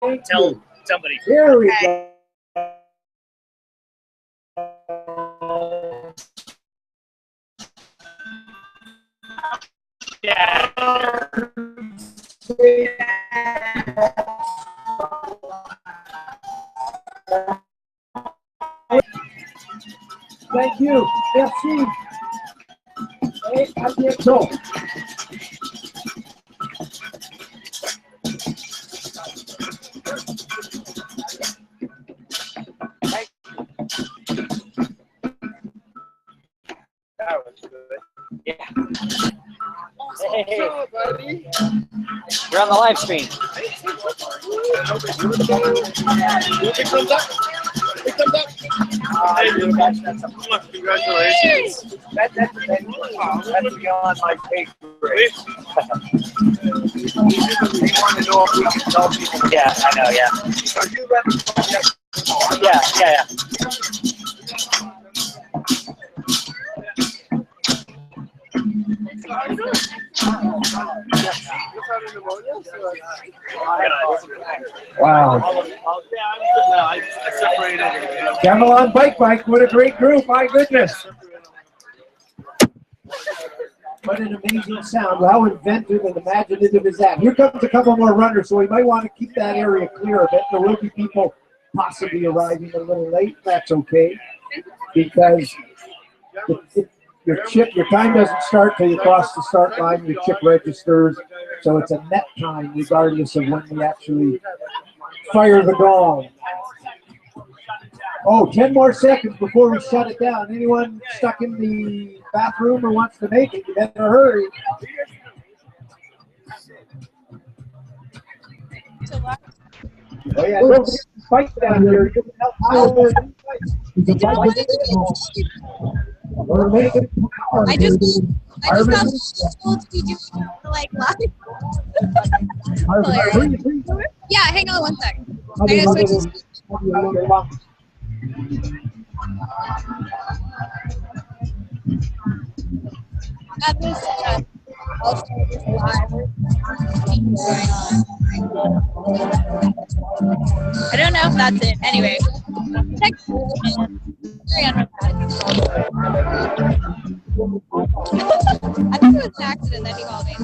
Tell somebody. Here we go. Yeah. Thank you. Merci. Et à bientôt. That was good. Yeah. Hey. You're on the live stream. Congratulations. That's beyond my pay grade. We want to know if we can tell people. Yeah, I know, yeah. Are you ready? Yeah. Wow. Camelon Bike, what a great group. My goodness. What an amazing sound. How inventive and imaginative is that? Here comes a couple more runners, so we might want to keep that area clear a bit. There will be people possibly arriving a little late. That's okay, because your time doesn't start till you cross the start line. Your chip registers, so it's a net time regardless of when we actually fire the gong. Oh, 10 more seconds before we shut it down. Anyone stuck in the bathroom or wants to make it, you better hurry. Oh yeah, don't get the spike down there. I just got told to be doing like live. Yeah, hang on one second. I gotta switch to At this I'll start this live. I don't know if that's it. Anyway, check. I think it was an accident that he called me.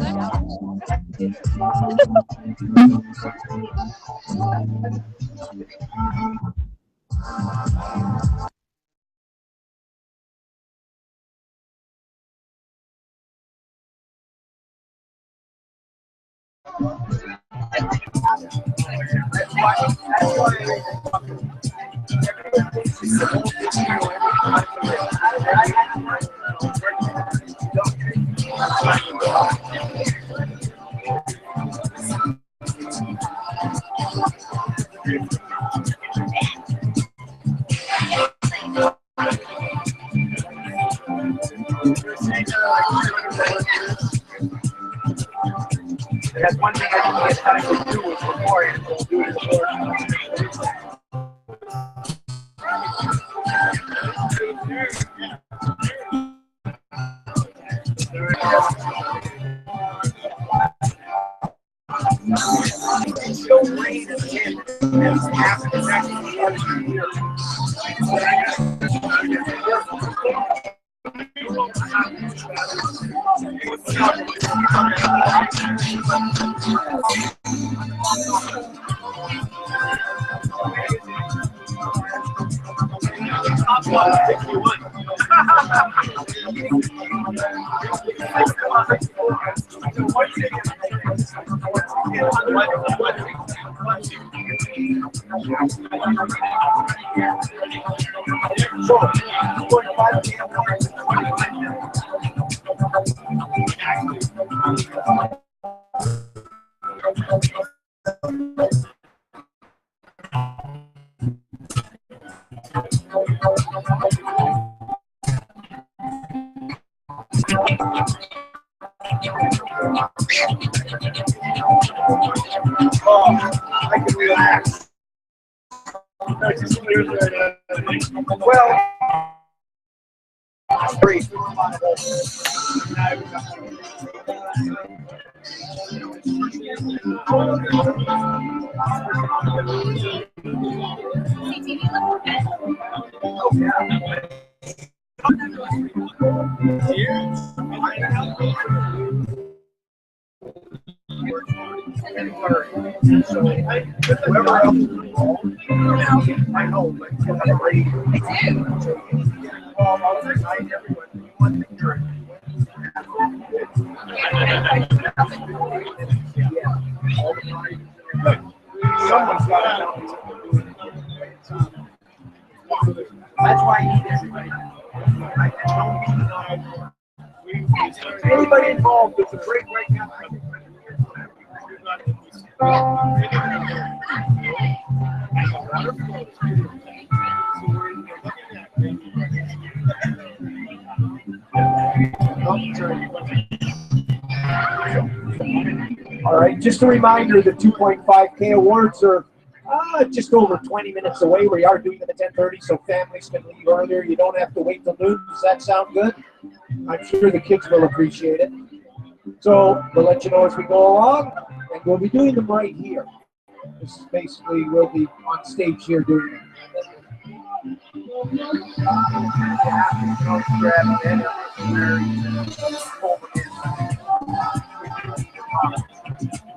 That's one thing I didn't get time to do was before it. Do it before. I can relax. Well, great. Whoever else is involved, I know, but you have a radio. I do. Well, all the time, everyone, you want to hear it. Yeah, all the time. Someone's got to know. That's why I need everybody. Anybody involved with the break right now? All right, just a reminder, the 2.5K awards are just over 20 minutes away. We are doing them at 10:30, so families can leave earlier. You don't have to wait till noon. Does that sound good? I'm sure the kids will appreciate it. So we'll let you know as we go along, and we'll be doing them right here. This is basically, we'll be on stage here doing it.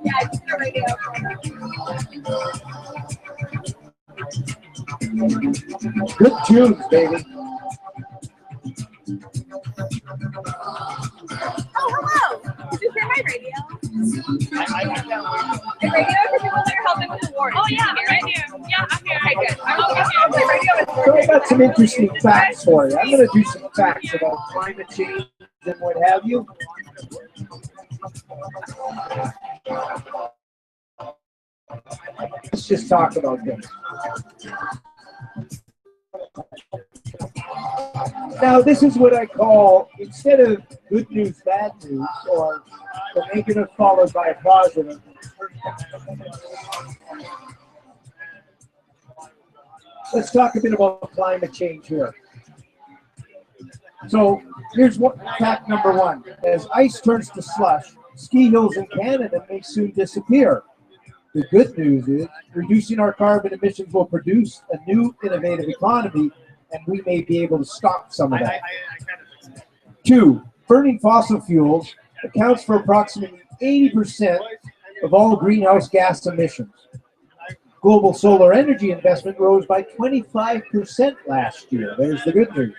Yeah, I just the radio. Good tunes, baby. Oh, hello. Did you hear my radio? The radio for people that are helping with awards. Oh, yeah, right here. Yeah, I'm here. Okay, good. I'm over here. The radio is So I got some interesting facts for you. I'm going to do some facts about climate change and what have you. Let's just talk about this. Now, this is what I call, instead of good news, bad news, or the negative followed by a positive. Let's talk a bit about climate change here. So here's fact number one. As ice turns to slush, ski hills in Canada may soon disappear. The good news is reducing our carbon emissions will produce a new innovative economy, and we may be able to stop some of that. Two, burning fossil fuels accounts for approximately 80% of all greenhouse gas emissions. Global solar energy investment rose by 25% last year. There's the good news.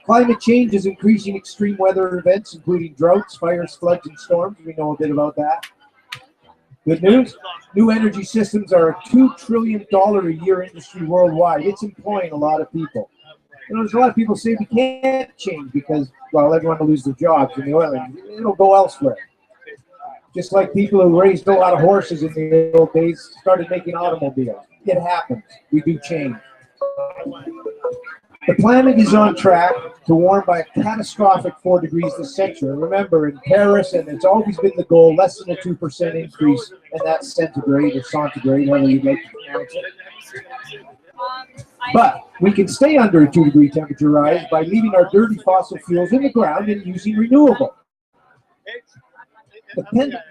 Climate change is increasing extreme weather events, including droughts, fires, floods, and storms. We know a bit about that. Good news, new energy systems are a $2 trillion a year industry worldwide. It's employing a lot of people. You know, there's a lot of people say we can't change because, well, everyone will lose their jobs in the oil industry. It'll go elsewhere. Just like people who raised a lot of horses in the old days started making automobiles. It happens. We do change. The planet is on track to warm by a catastrophic 4 degrees this century. Remember, in Paris, and it's always been the goal, less than a 2% increase, and that's centigrade or centigrade, however you'd like to pronounce it. But we can stay under a 2-degree temperature rise by leaving our dirty fossil fuels in the ground and using renewable.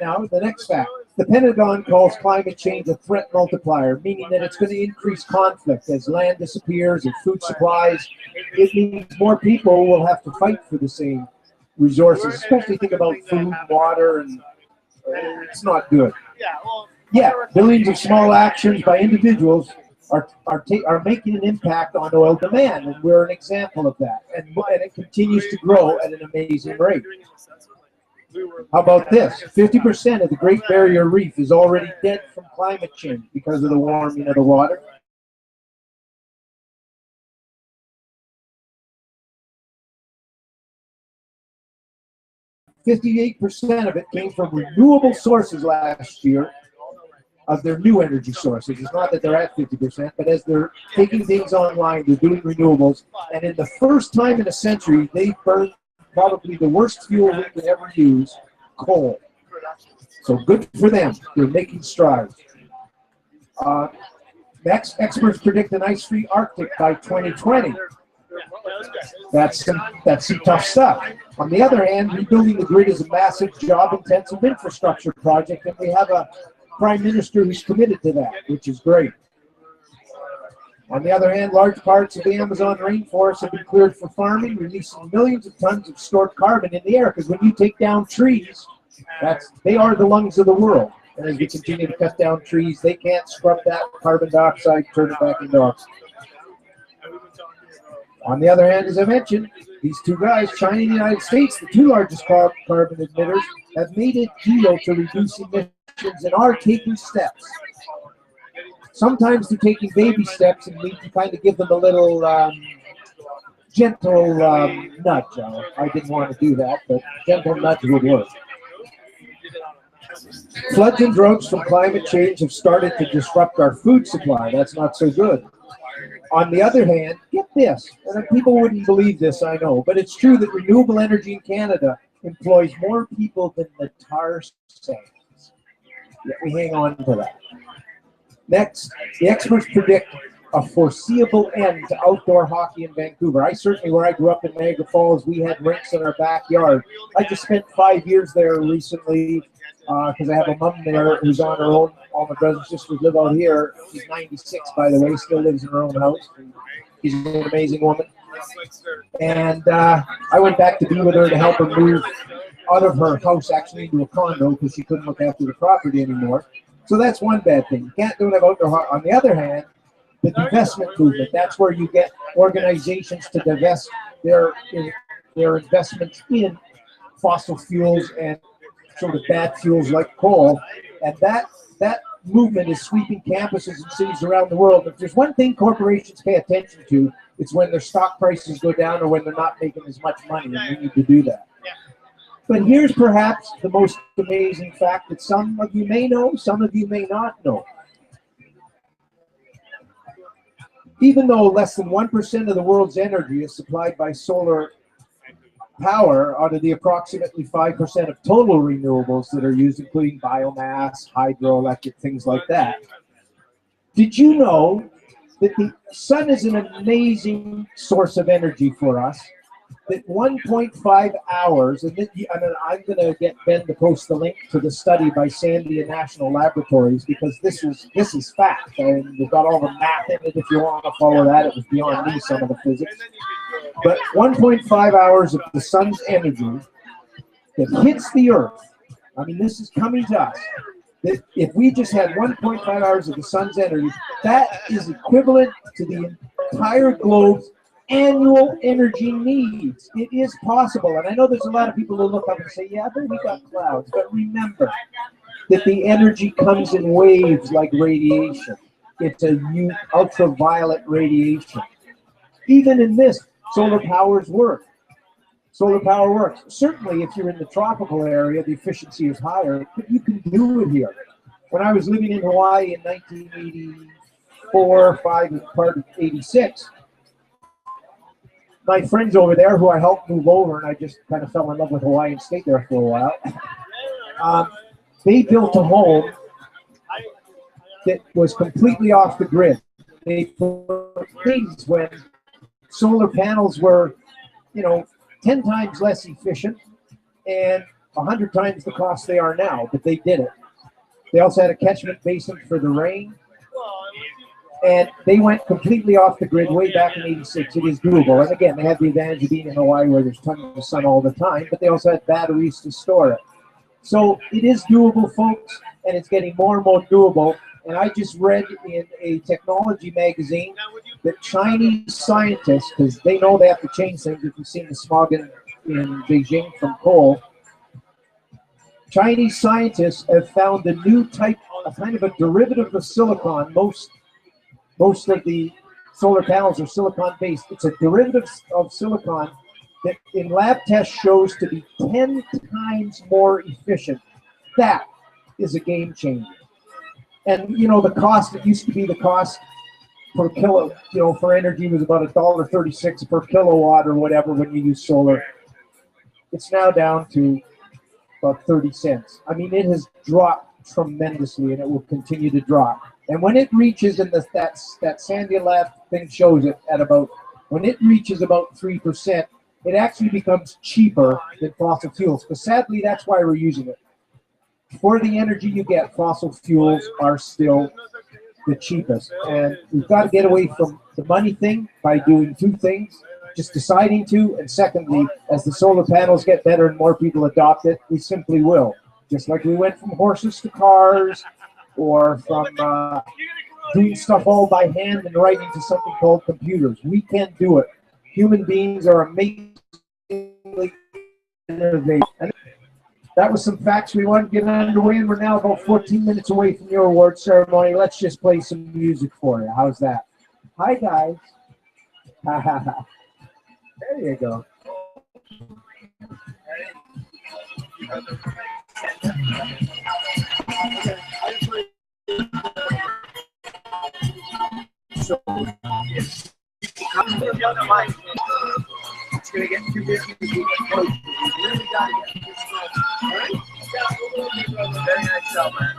Now, the next fact. The Pentagon calls climate change a threat multiplier, meaning that it's going to increase conflict as land disappears and food supplies. It means more people will have to fight for the same resources, especially think about food, water, and it's not good. Yeah, billions of small actions by individuals are making an impact on oil demand, and we're an example of that. And it continues to grow at an amazing rate. How about this? 50% of the Great Barrier Reef is already dead from climate change because of the warming of the water. %58 of it came from renewable sources last year of their new energy sources. It's not that they're at 50%, but as they're taking things online, they're doing renewables. And in the first time in a century, they burned probably the worst fuel we could ever use, coal. So good for them. They're making strides. Next, experts predict an ice-free Arctic by 2020. That's some tough stuff. On the other hand, rebuilding the grid is a massive job-intensive infrastructure project, and we have a prime minister who's committed to that, which is great. On the other hand, large parts of the Amazon rainforest have been cleared for farming, releasing millions of tons of stored carbon in the air, because when you take down trees, they are the lungs of the world. And as we continue to cut down trees, they can't scrub that carbon dioxide, turn it back into oxygen. On the other hand, as I mentioned, these two guys, China and the United States, the two largest carbon emitters, have made a deal to reduce emissions and are taking steps. Sometimes they're taking baby steps, and we kind of give them a little gentle nudge. I didn't want to do that, but gentle nudge would work. Floods and droughts from climate change have started to disrupt our food supply. That's not so good. On the other hand, get this, and people wouldn't believe this, I know, but it's true that renewable energy in Canada employs more people than the tar sands. Yet we hang on to that. Next, the experts predict a foreseeable end to outdoor hockey in Vancouver. Where I grew up in Niagara Falls, we had rinks in our backyard. I just spent 5 years there recently because I have a mom there who's on her own. All my brothers and sisters live out here. She's 96, by the way, still lives in her own house. She's an amazing woman. And I went back to be with her to help her move out of her house actually into a condo because she couldn't look after the property anymore. So that's one bad thing. You can't do it outdoor hockey. On the other hand, the divestment movement, that's where you get organizations to divest their investments in fossil fuels and sort of bad fuels like coal. And that movement is sweeping campuses and cities around the world. If there's one thing corporations pay attention to, it's when their stock prices go down or when they're not making as much money, and we need to do that. But here's perhaps the most amazing fact that some of you may know, some of you may not know. Even though less than 1% of the world's energy is supplied by solar power out of the approximately 5% of total renewables that are used, including biomass, hydroelectric, things like that. Did you know that the sun is an amazing source of energy for us? That 1.5 hours, and I'm going to get Ben to post the link to the study by Sandia National Laboratories, because this is fact, and they've got all the math in it. If you want to follow that, it was beyond me, some of the physics. But 1.5 hours of the sun's energy that hits the earth, I mean, this is coming to us, that if we just had 1.5 hours of the sun's energy, that is equivalent to the entire globe's annual energy needs. It is possible. And I know there's a lot of people who look up and say, yeah, but we got clouds. But remember that the energy comes in waves like radiation. It's a ultraviolet radiation. Even in this, solar powers work. Solar power works. Certainly, if you're in the tropical area, the efficiency is higher, but you can do it here. When I was living in Hawaii in 1984, 5, and part of 86, my friends over there, who I helped move over, and I just kind of fell in love with Hawaii and stayed there for a while, they built a home that was completely off the grid. They put things when solar panels were, 10 times less efficient and 100 times the cost they are now, but they did it. They also had a catchment basin for the rain. And they went completely off the grid way back in 86. It is doable. And again, they have the advantage of being in Hawaii where there's tons of sun all the time, but they also had batteries to store it. So it is doable, folks, and it's getting more and more doable. And I just read in a technology magazine that Chinese scientists, because they know they have to change things if you've seen the smog in Beijing from coal, Chinese scientists have found a new type, a kind of a derivative of silicon. Most of the solar panels are silicon-based. It's a derivative of silicon that in lab tests shows to be 10 times more efficient. That is a game changer. And, the cost, it used to be the cost per kilo, for energy was about $1.36 per kilowatt or whatever when you use solar. It's now down to about 30 cents. I mean, it has dropped tremendously, and it will continue to drop. And when it reaches, and that Sandia Lab thing shows it at about, when it reaches about 3%, it actually becomes cheaper than fossil fuels. Because sadly, that's why we're using it. For the energy you get, fossil fuels are still the cheapest. And we've got to get away from the money thing by doing two things, just deciding to, and secondly, as the solar panels get better and more people adopt it, we simply will. Just like we went from horses to cars, or from doing stuff all by hand and writing to something called computers. We can do it. Human beings are amazingly innovative. And that was some facts we wanted to get underway, and we're now about 14 minutes away from your award ceremony. Let's just play some music for you. How's that? Hi, guys. Ha ha ha. There you go. So, yes. It's going to get too busy to keep it close. We really got to get this close. All right? Very nice job, man.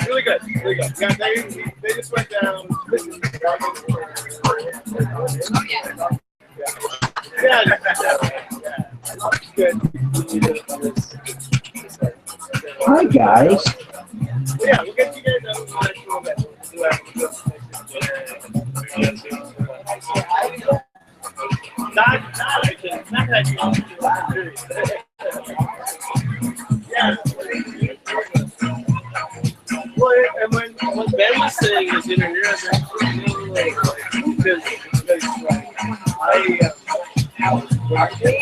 Really good, really good. Yeah, they just went down. Yeah. Good. Hi guys. Yeah, we'll get you guys out in a little bit. Yeah. Well, and what Ben was saying is in here, because yeah. Okay.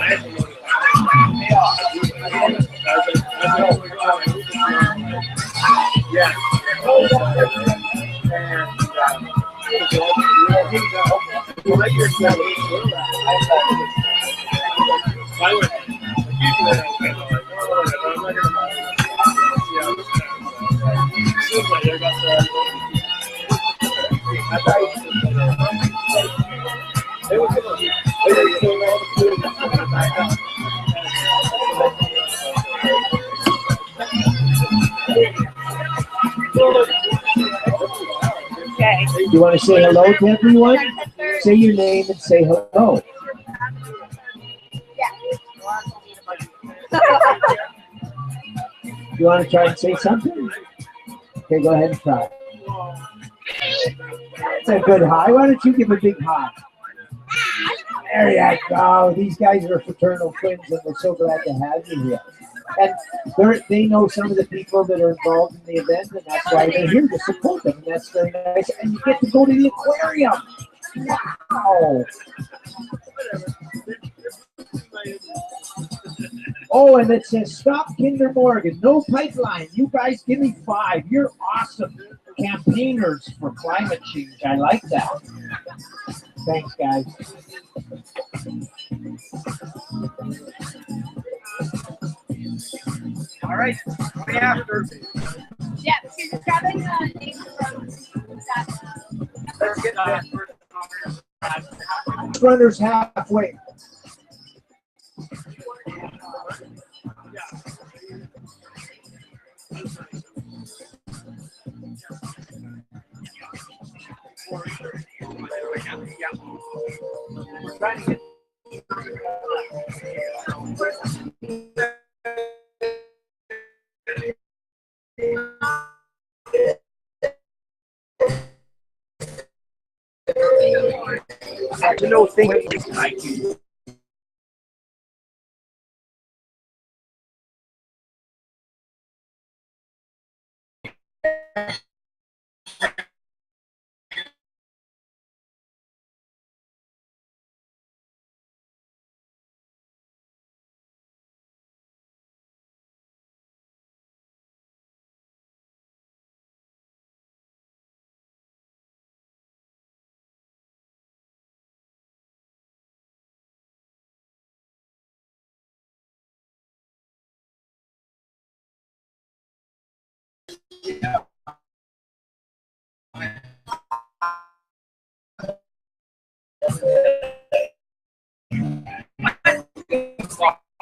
You want to say hello to everyone? Say your name and say hello. You want to try and say something? Okay, go ahead and try. That's a good hi. Why don't you give a big hi? There you go. These guys are fraternal twins, and we're so glad to have you here. And they know some of the people that are involved in the event, and that's why they're here to support them. And that's very nice. And you get to go to the aquarium. Wow. Oh, and it says, stop Kinder Morgan. No pipeline. You guys give me 5. You're awesome campaigners for climate change. I like that. Thanks, guys. All right. Right after. Yeah, so you're just grabbing the name from that. Let's get that. Runners halfway. We're trying to get. To know things like you.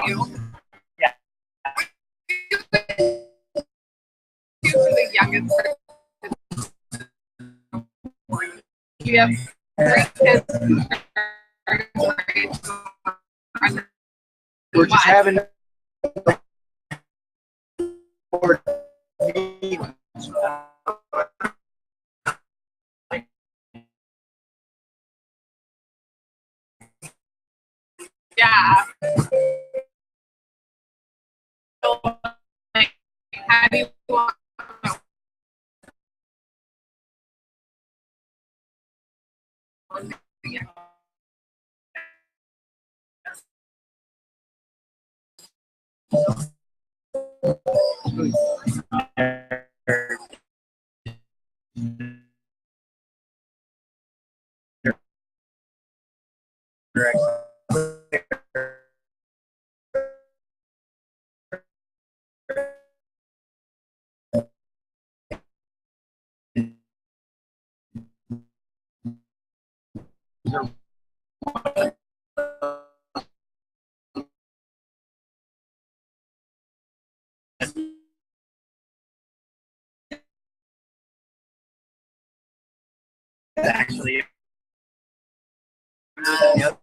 Yeah. The youngest person. You have 3 kids. We're just having more meetings. Yeah. So, like, how do you want actually? Yep.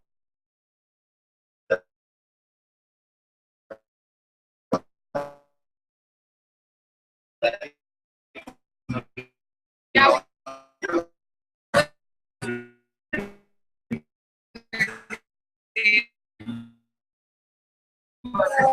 Yeah. Okay.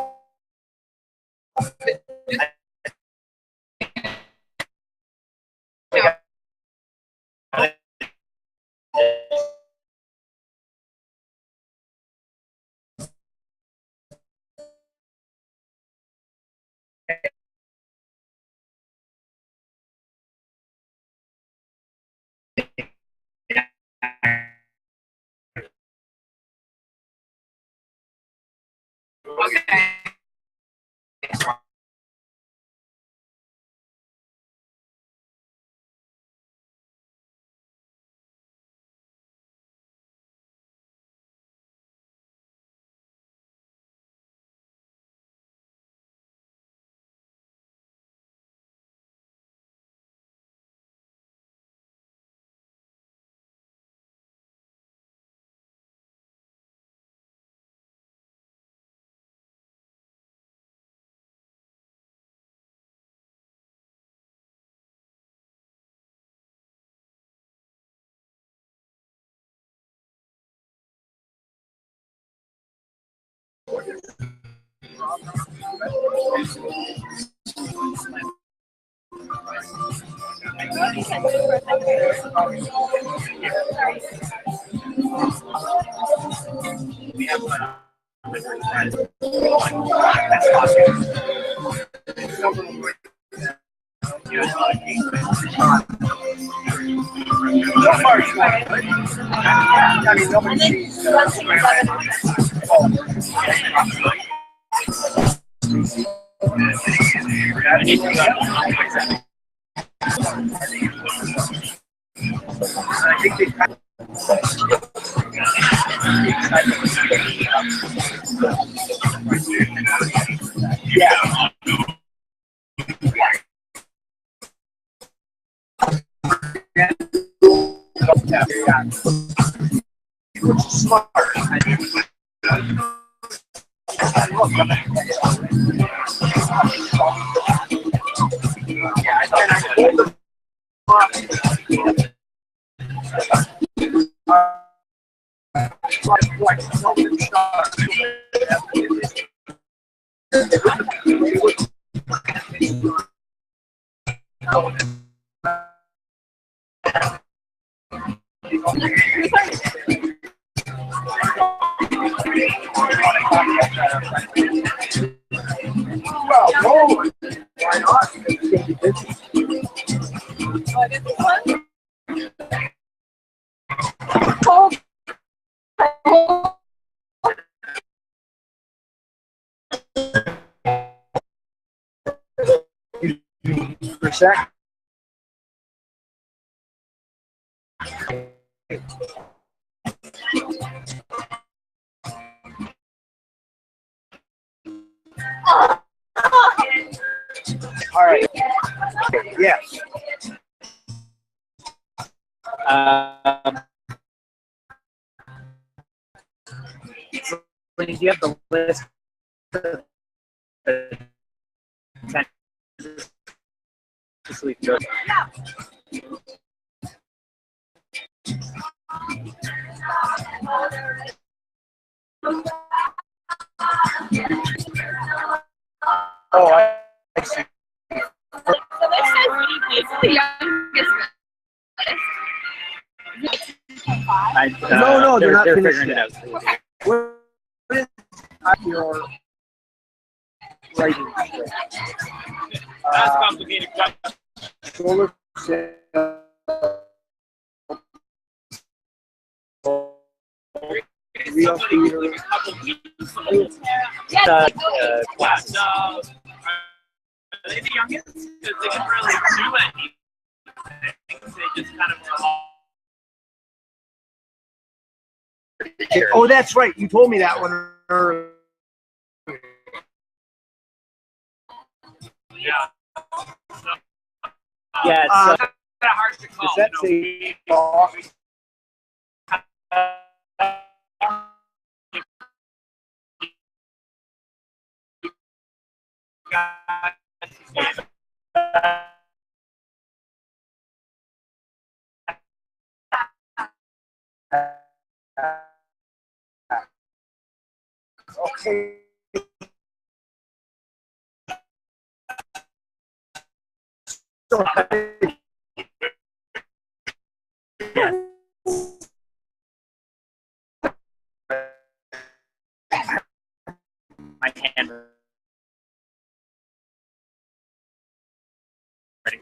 I think they kind of yeah. Which is smart. Well, no. Why not? What is this one? Percent. All right. Yes. Um, do you have the list of the 10 just so we can go? Oh, I see. So this says the youngest No, they're not finished figuring yet. it out. What is your writing? That's a complicated question. Solar cell. Real theater. Like a couple weeks. Uh, Class. Are they the youngest? Because they didn't really do anything. They just kind of Oh, that's right. You told me that one earlier. yeah. yeah, it's, Uh, Kind of hard to call. Does that say box? Okay. So, my hand. okay.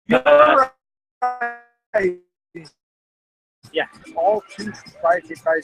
You're right. Yeah. All two proprietary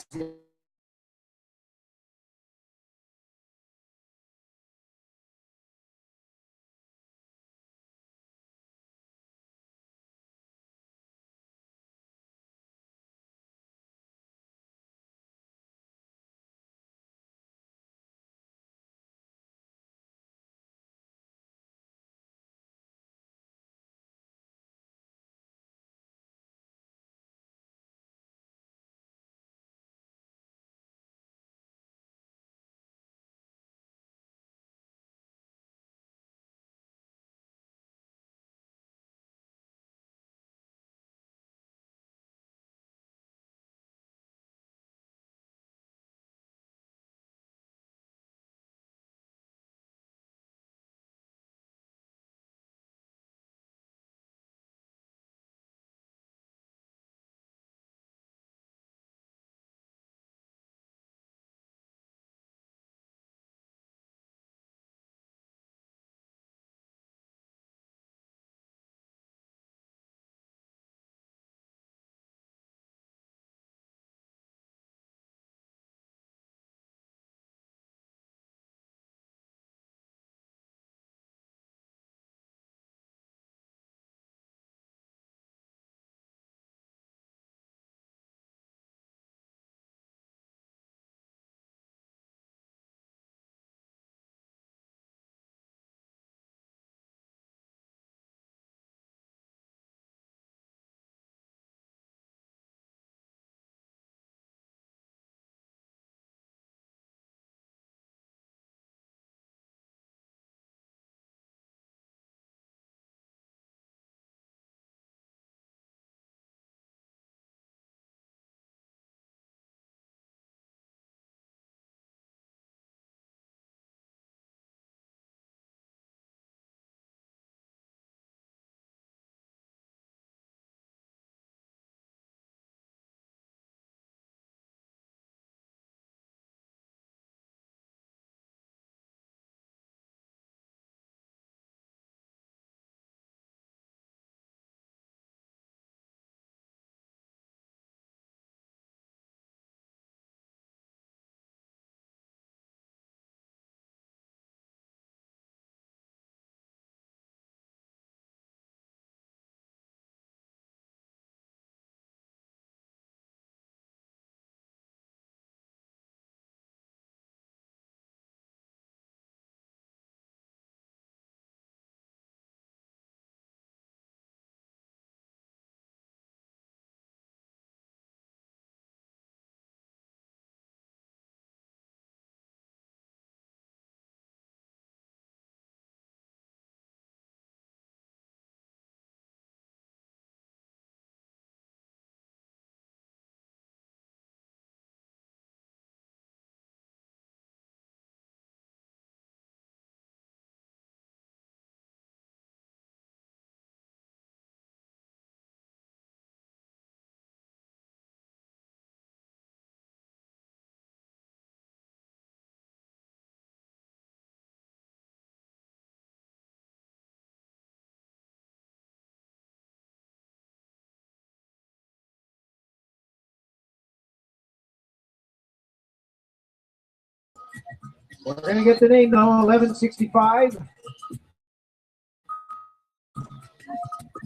We're going to get the name now, 1165.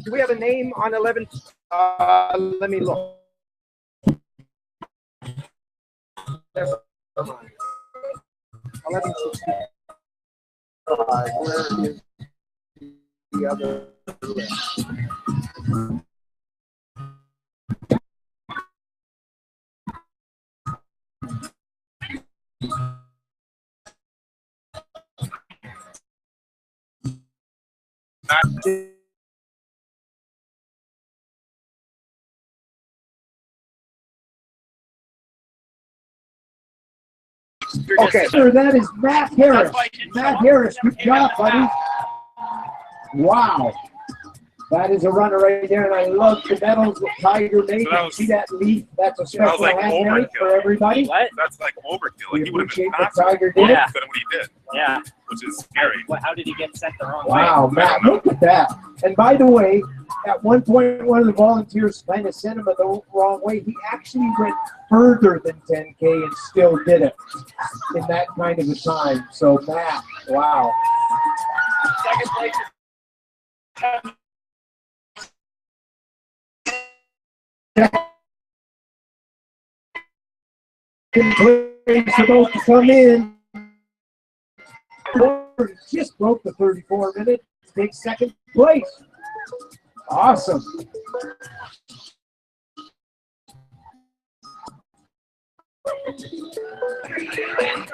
Do we have a name on 11? Let me look. Never mind. 1165. Where is the other list? Okay. Sir, that is Matt Harris. Matt Harris, good job, buddy. Wow. That is a runner right there, and I love the medals that Tiger made. So See that leaf? That's a special like handmade for overkill. everybody. What? That's like overkill. We Like, he would have appreciate been what faster Tiger did. Yeah. than what he did, Yeah. which is scary. How did he get sent the wrong Wow, Matt, look at that. And by the way, at one point, one of the volunteers kind of sent him the wrong way. He actually went further than 10K and still did it in that kind of a time. So, Matt, wow. Second place. Place about to come in. Just broke the 34 minute. Takes second place. Awesome.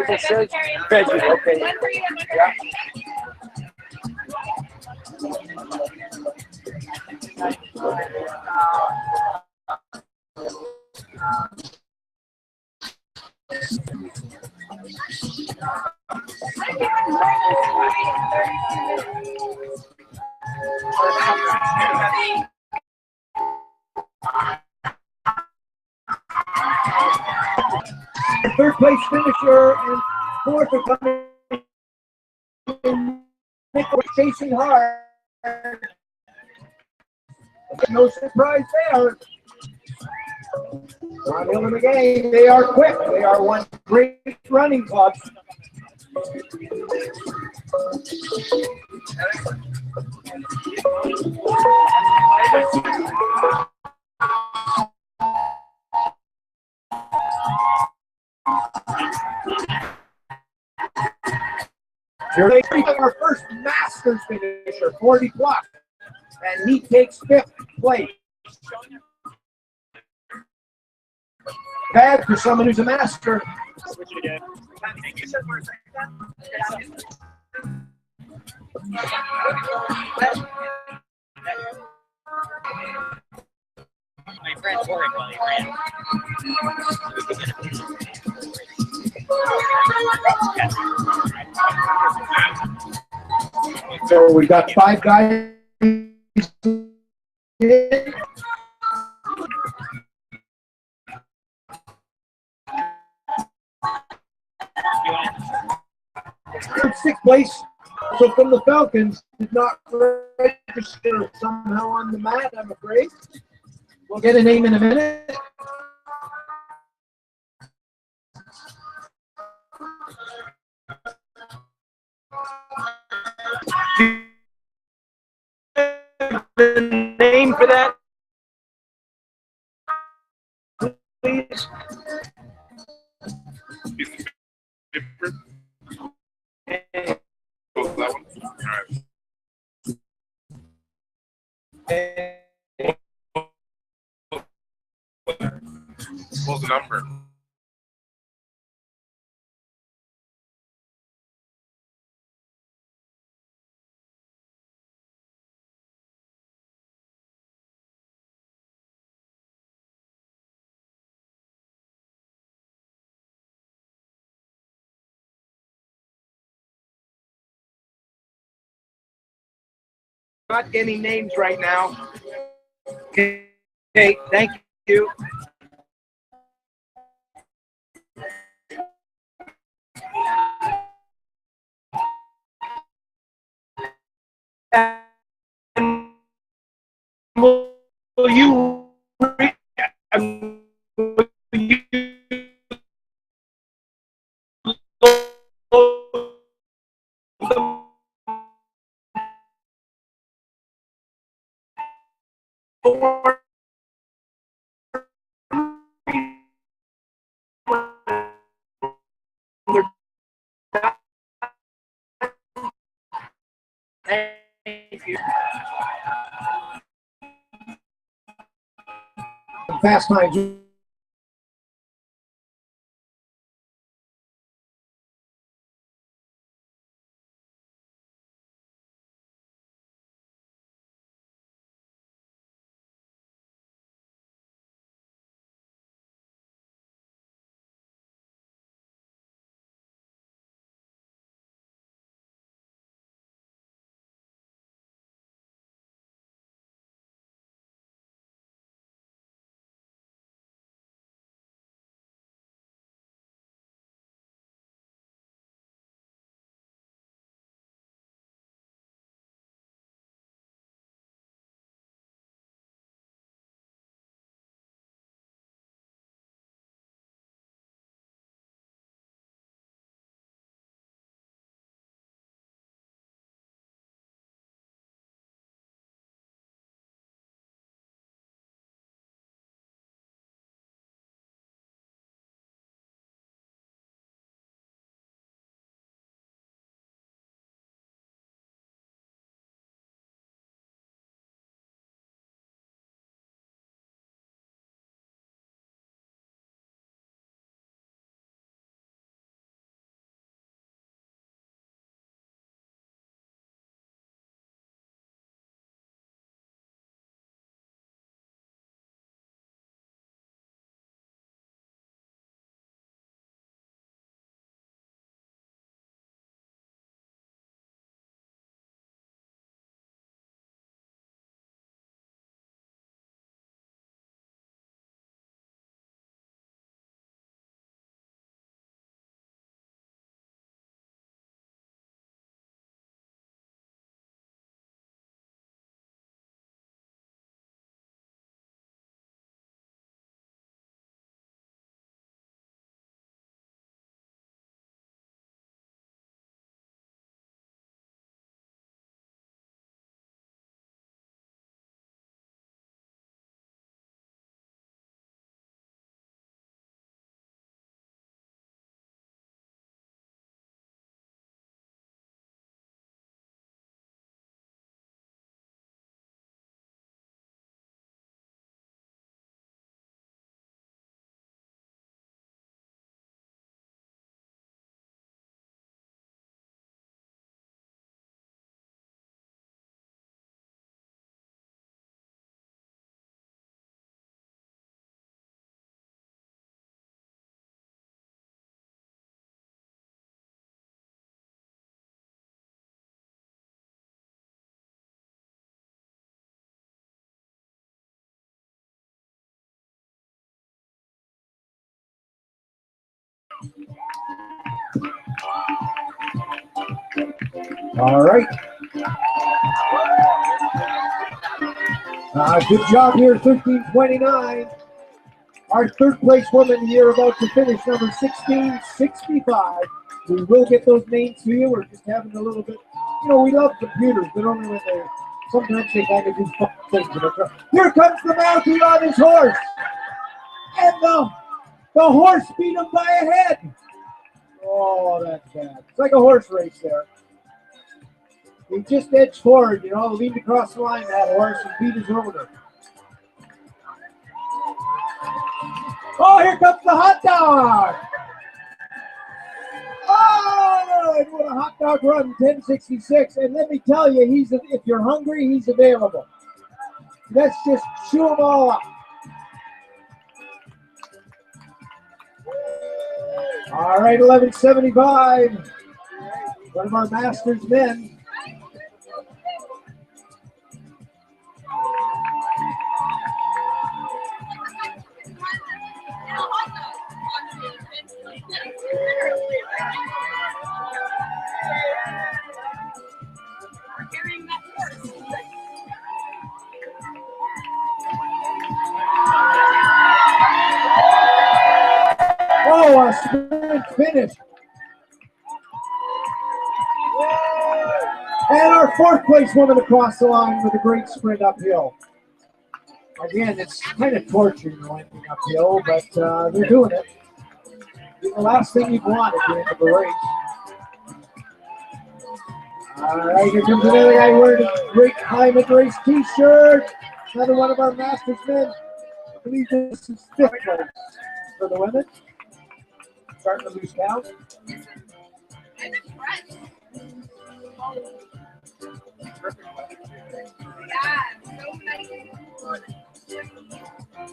It says veggie. Okay. Yeah. Third place finisher and fourth are coming in. We're chasing hard. No surprise there. Not in the game. They are quick. They are one great running club. Here they are, our first Masters finisher, 40 plus, and he takes fifth place. Bad for someone who's a master. My friend wore it while he ran. So we got 5 guys. Sixth place. So from the Falcons, did not register somehow on the mat, I'm afraid. We'll get a name in a minute. The name for that, please. Oh, that one? All right. What's the number? Not getting names right now. Okay, thank you. Will you Thank you. Fast times. All right. Good job here, 13:29. Our third place woman here about to finish, number 1665. We will get those names to you. We're just having a little bit, we love computers, but only when sometimes they kind of do fun things. Here comes the mountie on his horse. And the horse beat him by a head. Oh, that's bad. It's like a horse race there. He just edged forward, leaned across the line, that horse, and beat his owner. Oh, here comes the hot dog. Oh, and what a hot dog run, 10:66. And let me tell you, if you're hungry, he's available. Let's just chew them all up. All right, 11:75. One of our Masters men. Oh, a sprint finish. And our fourth place woman across the line with a great sprint uphill. Again, it's kind of torturing winding uphill, but they're doing it. The last thing you'd want at the end of a race. All right, here comes another guy wearing a Great Climate Race t-shirt. Another one of our Masters men. I believe this is 5th place for the women. Starting to lose count.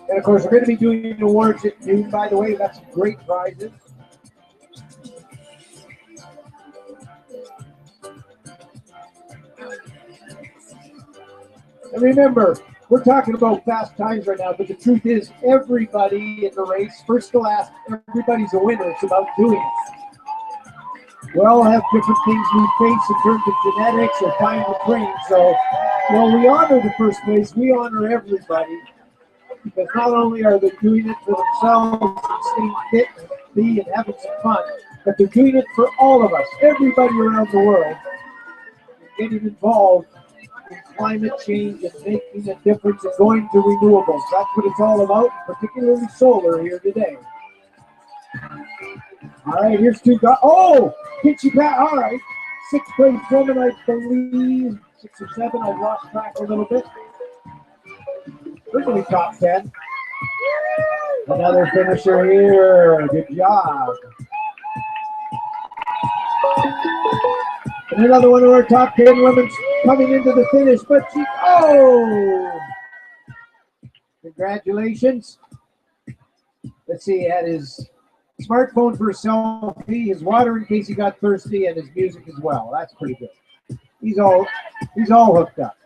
And of course, we're going to be doing awards at noon, by the way. We've got some great prizes. And remember, we're talking about fast times right now, but the truth is everybody in the race, first to last, everybody's a winner. It's about doing it. We all have different things we face in terms of genetics or time to train. So while we honor the first place, we honor everybody. Because not only are they doing it for themselves and staying fit and healthy and having some fun, but they're doing it for all of us, everybody around the world, getting involved in climate change and making a difference and going to renewables. That's what it's all about, particularly solar here today. All right, here's two guys. Oh, Pitchy Pat. All right, 6th place woman, I believe. 6 or 7. I've lost track a little bit. Certainly top 10. Another finisher here. Good job. And another one of our top 10 women coming into the finish, but she, oh! Congratulations. Let's see, he had his smartphone for a selfie, his water in case he got thirsty, and his music as well. That's pretty good. He's all hooked up.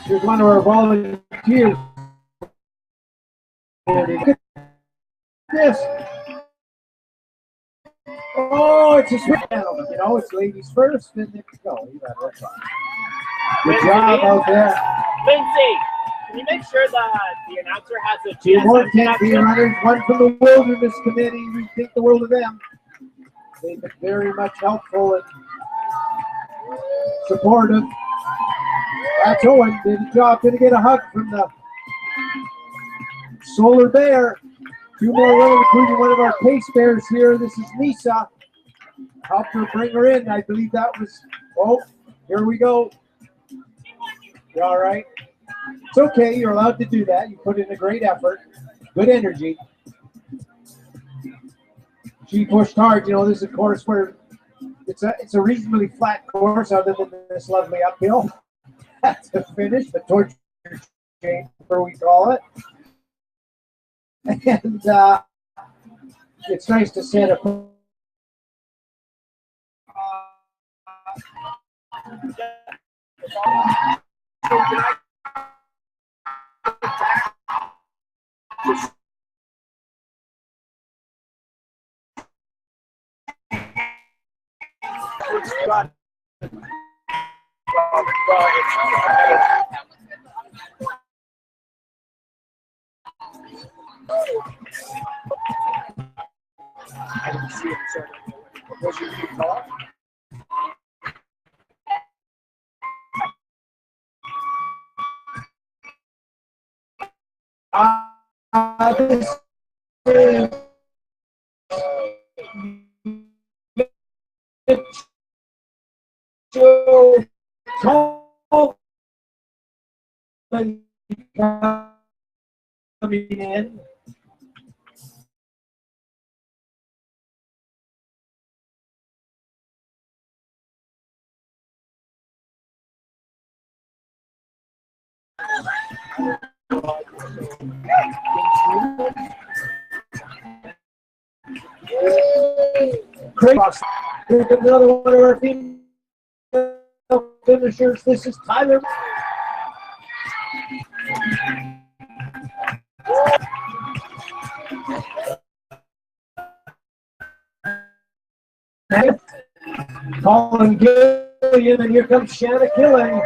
Here's one of our volunteers. Look at this. Oh, it's a switch gentleman. You know, it's ladies first, and then you go. You got it. Good job out there. Lindsay, can you make sure that the announcer has a Two more GSM 10 connection? runners, one from the Wilderness Committee. We think the world of them. They've been very much helpful and supportive. That's Owen. Did a job. Going to get a hug from the Solar Bear. 2 more women, including one of our pace bears here. This is Lisa. Helped her bring her in. I believe that was, oh, here we go. You all right? It's okay. You're allowed to do that. You put in a great effort. Good energy. She pushed hard. You know, this is a course where it's a reasonably flat course other than this lovely uphill. That's the finish, the torture chamber, we call it. And it's nice to set up. I didn't see it, so was your call? This is Mitchell Coleman coming in. Great. Here's another one of our female finishers. This is Tyler. Colin Gilliam, and here comes Shanna Killing.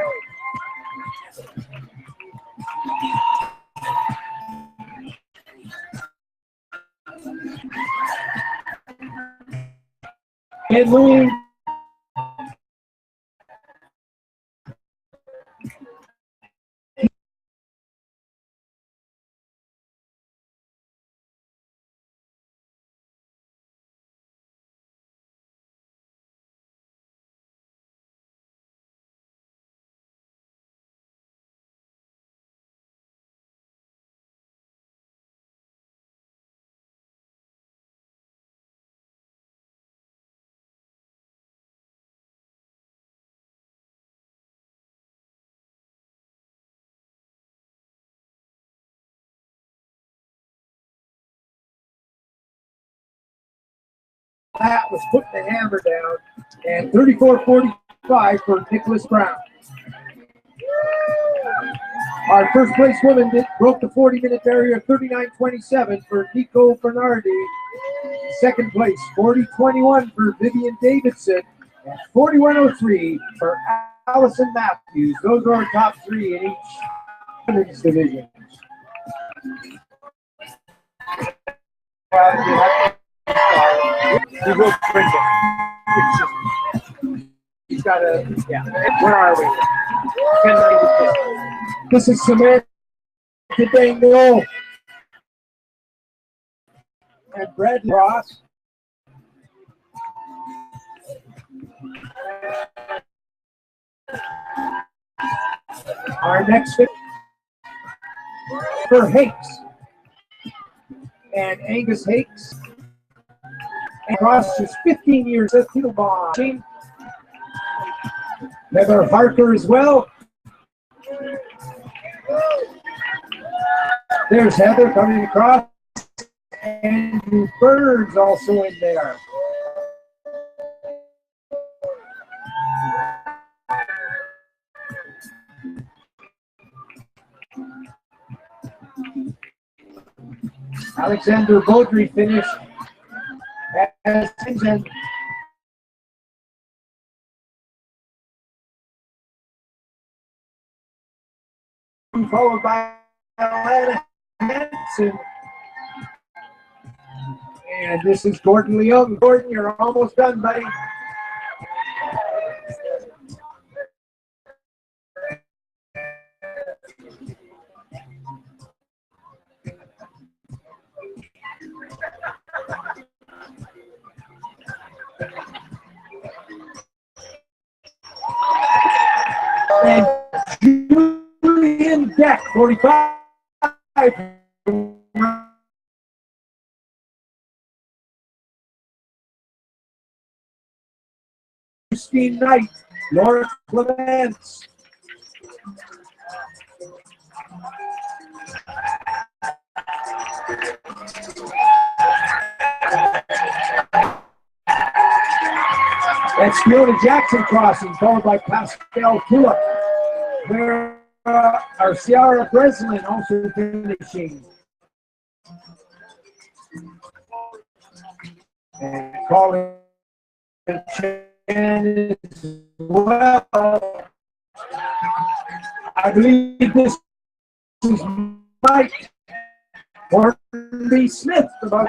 And Louis. Pat was putting the hammer down, and 34-45 for Nicholas Brown. Our first place woman broke the 40-minute barrier, 39-27 for Nico Bernardi. Second place, 40-21 for Vivian Davidson, and 41-03 for Allison Matthews. Those are our top three in each women's division. He will bring it. It's just, he's got a, yeah. Where are we? 1096. This is Samantha Dangle and Brad Ross. Our next fit for Hakes and Angus Hakes. And Ross is 15 years at Tetelbaum team. Heather Harker as well. There's Heather coming across. Andrew Burns also in there. Alexander Baudry finished as Vincent. Followed by Atlanta Hanson. And this is Gordon Leung. Gordon, you're almost done, buddy. And Julian Deck, 45. Christine Knight, Laura Clements. That's Fiona Jackson crossing, followed by Pascal Tulip. Where our Ciara Breslin also finishing. And calling Chen as well. I believe this is Mike Hornby Smith. About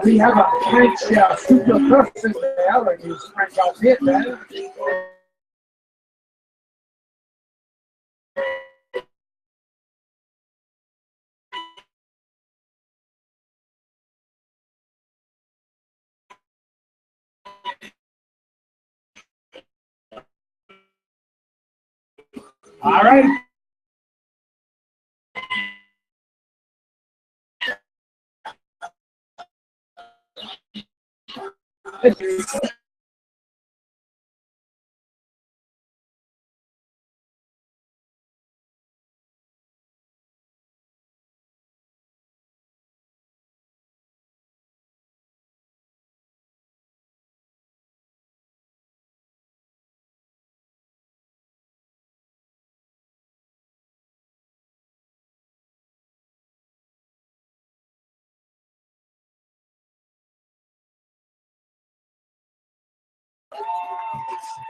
We have a French super person there, and he's French out here, man. All right.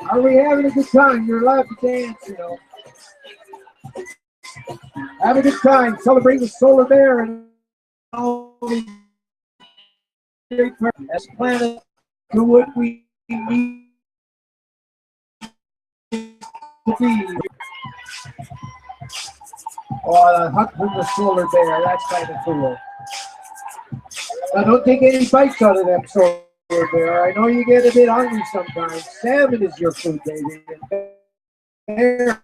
Are we having a good time? You're allowed to dance, you know. Have a good time. Celebrate with Solar Bear and all the great as planet to what we need to be. Oh, the hug from the Solar Bear. That's kind of cool. Now, don't take any bites out of them Solar Bear. I know you get a bit hungry sometimes. Salmon is your food, baby. And bear